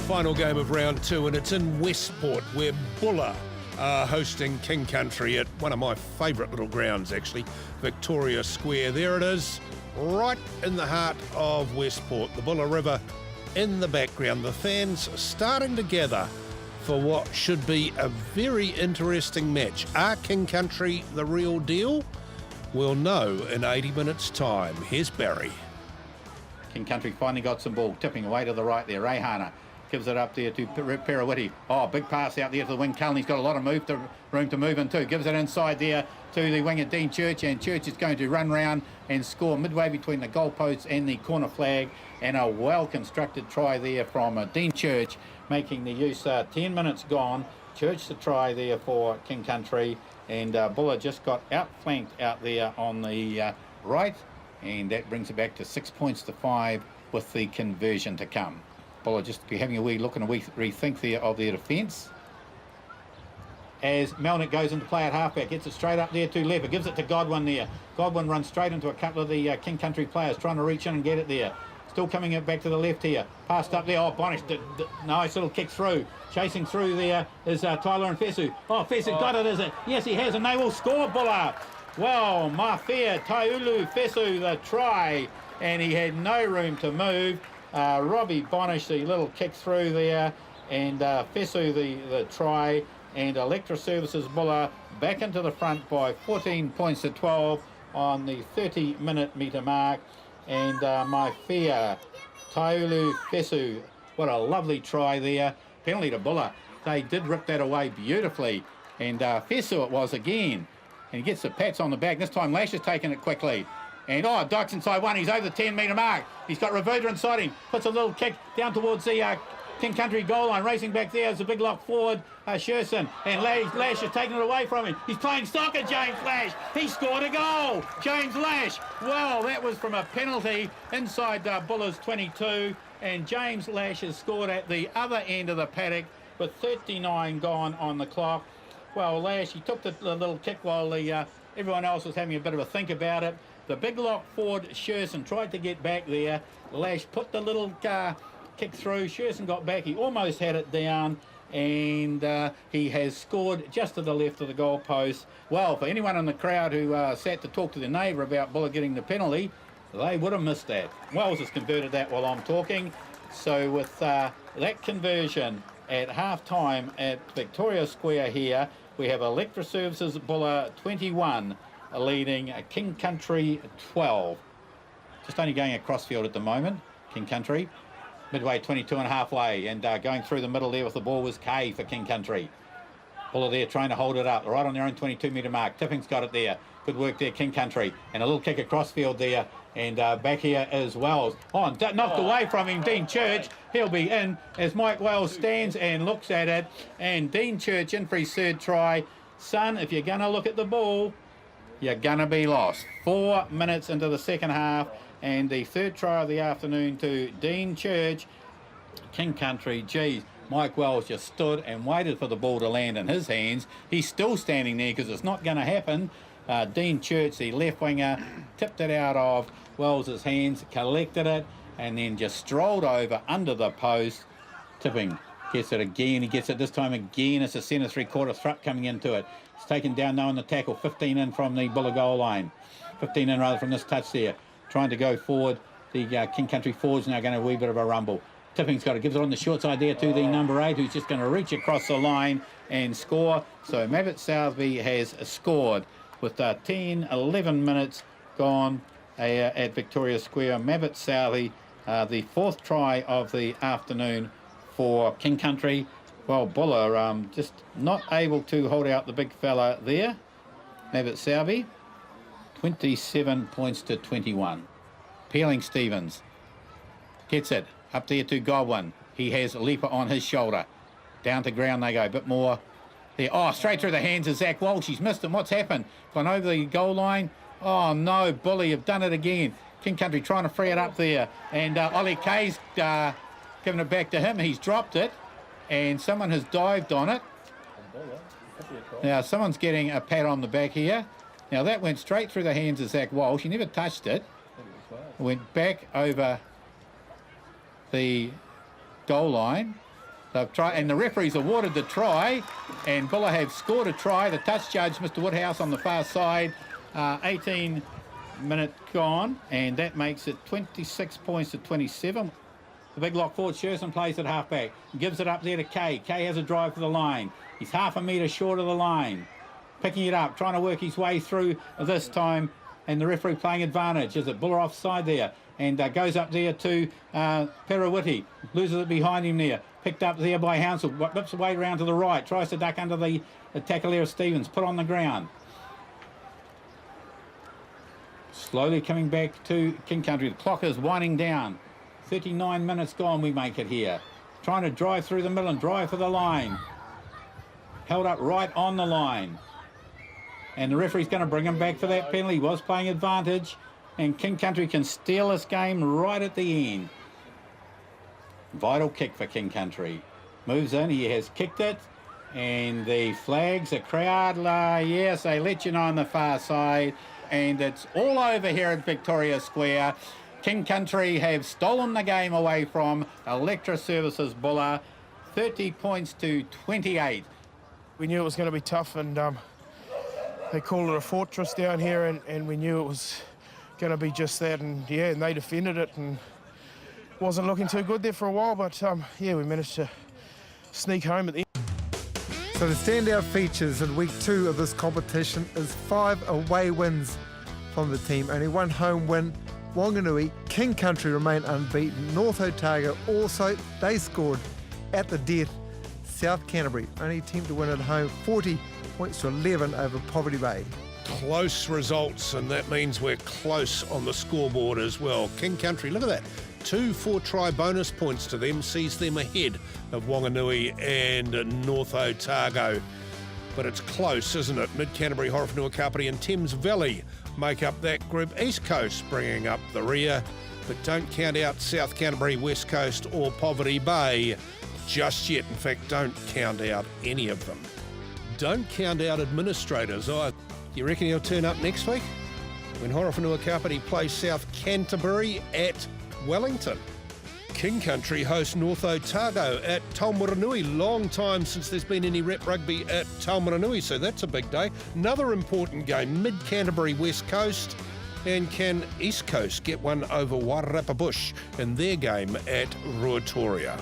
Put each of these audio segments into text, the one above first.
final game of round 2, and it's in Westport, where Buller are hosting King Country at one of my favourite little grounds, actually, Victoria Square. There it is, right in the heart of Westport, the Buller River in the background. The fans starting to gather for what should be a very interesting match. Are King Country the real deal? We'll know in 80 minutes' time. Here's Barry. King Country finally got some ball, tipping away to the right there. Reihana gives it up there to Perawiti. Oh, big pass out there to the wing. Cullen's got a lot of room to move into. Gives it inside there to the wing at Dean Church, and Church is going to run round and score midway between the goalposts and the corner flag, and a well-constructed try there from Dean Church, making the use 10 minutes gone. Church the try there for King Country, and Buller just got outflanked out there on the right, and that brings it back to 6 points to 5 with the conversion to come. Buller just be having a wee look and a wee rethink there of their defence. As Melnick goes into play at halfback, gets it straight up there to Lever, gives it to Godwin there. Godwin runs straight into a couple of the King Country players, trying to reach in and get it there. Still coming it back to the left here. Passed up there. Oh, Bonish, nice little kick through. Chasing through there is Tyler and Feso. Oh, Feso got it, is it? Yes, he has, and they will score, Buller. Well, Maifea, Taulu, Feso, the try, and he had no room to move. Robbie Bonish, the little kick through there, and Feso, the try, and Electra Services Buller back into the front by 14 points to 12 on the 30-minute metre mark. And Maifea, Taulu, Feso, what a lovely try there. Penalty to Buller. They did rip that away beautifully. And Feso it was again. And he gets the pats on the back. This time Lash has taken it quickly. And Dykes inside one. He's over the 10-metre mark. He's got Reverter inside him. Puts a little kick down towards the King Country goal line. Racing back there is a big lock forward, Sherson. And Lash has taken it away from him. He's playing soccer, James Lash. He scored a goal. James Lash. Well, that was from a penalty inside Buller's 22. And James Lash has scored at the other end of the paddock with 39 gone on the clock. Well, Lash, he took the little kick while everyone else was having a bit of a think about it. The big lock forward, Sherson, tried to get back there. Lash put the little kick through. Sherson got back. He almost had it down, and he has scored just to the left of the goal post. Well, for anyone in the crowd who sat to talk to their neighbour about Buller getting the penalty, they would have missed that. Wells has converted that while I'm talking. So with that conversion at half-time at Victoria Square here, we have Electra Services Buller 21 leading King Country 12. Just only going across field at the moment, King Country. Midway 22 and a half way, and going through the middle there with the ball was Kay for King Country. Buller there trying to hold it up, right on their own 22-metre mark. Tipping's got it there. Good work there, King Country. And a little kick across field there, and back here as Wells. Knocked away from him, Dean Church. He'll be in as Mike Wells stands and looks at it. And Dean Church in for his third try. Son, if you're going to look at the ball, you're going to be lost. 4 minutes into the second half, and the third try of the afternoon to Dean Church. King Country, geez, Mike Wells just stood and waited for the ball to land in his hands. He's still standing there because it's not going to happen. Dean Church, the left winger, tipped it out of Wells's hands, collected it, and then just strolled over under the post. Tipping gets it again. He gets it this time again. It's a centre three-quarter thrust coming into it. It's taken down now on the tackle. 15 in from the Buller goal line. 15 in rather from this touch there. Trying to go forward. The King Country forwards now going to have a wee bit of a rumble. Tipping's got it. Gives it on the short side there to the number 8, who's just going to reach across the line and score. So Mabbett-Sowerby has scored with 11 minutes gone at Victoria Square. Mabbett-Sowerby, the fourth try of the afternoon for King Country. Well, Buller just not able to hold out the big fella there. Mabbett-Sowerby, 27 points to 21. Peeling Stevens gets it up there to Godwin. He has a leaper on his shoulder. Down to ground they go. A bit more there. Oh, straight through the hands of Zach Walsh. He's missed him. What's happened? Gone over the goal line. Oh, no, Bully, you've done it again. King Country trying to free it up there. And Ollie Kay's giving it back to him. He's dropped it. And someone has dived on it. Now, someone's getting a pat on the back here. Now, that went straight through the hands of Zach Walsh. He never touched it. Went back over the goal line. They've tried, and the referees awarded the try, and Buller have scored a try. The touch judge, Mr. Woodhouse, on the far side, 18 minute gone, and that makes it 26 points to 27. The big lock forward, Sherson plays at halfback, gives it up there to Kay. Kay has a drive for the line. He's half a metre short of the line. Picking it up, trying to work his way through this time, and the referee playing advantage. Is it Buller offside there? And goes up there to Perawiti. Loses it behind him there. Picked up there by Hounsell. Whips away around to the right. Tries to duck under the tackle of Stevens. Put on the ground. Slowly coming back to King Country. The clock is winding down. 39 minutes gone, we make it here. Trying to drive through the middle and drive for the line. Held up right on the line. And the referee's going to bring him back for that penalty. He was playing advantage. And King Country can steal this game right at the end. Vital kick for King Country. Moves in, he has kicked it. And the flags, the crowd, yes, they let you know on the far side. And it's all over here at Victoria Square. King Country have stolen the game away from Electra Services Buller. 30 points to 28. We knew it was going to be tough, and they called it a fortress down here, and we knew it was going to be just that, and yeah, and they defended it, and wasn't looking too good there for a while, but yeah, we managed to sneak home at the end. So the standout features in week 2 of this competition is 5 away wins from the team, only 1 home win. Wanganui, King Country remain unbeaten. North Otago also, they scored at the death. South Canterbury, only team to win at home, 40 points to 11 over Poverty Bay. Close results, and that means we're close on the scoreboard as well. King Country, look at that. 2 4-try bonus points to them, sees them ahead of Wanganui and North Otago. But it's close, isn't it? Mid-Canterbury, Horowhenua, Kapiti and Thames Valley make up that group. East Coast bringing up the rear, but don't count out South Canterbury, West Coast or Poverty Bay just yet. In fact, don't count out any of them. Don't count out administrators. You reckon he'll turn up next week when Horowhenua Kapiti plays South Canterbury at Wellington? King Country host North Otago at Taumaranui. Long time since there's been any rep rugby at Taumaranui, so that's a big day. Another important game, Mid-Canterbury, West Coast. And can East Coast get one over Wairarapa Bush in their game at Ruatoria?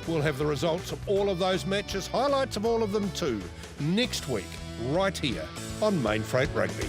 We'll have the results of all of those matches, highlights of all of them too, next week, right here on Main Freight Rugby.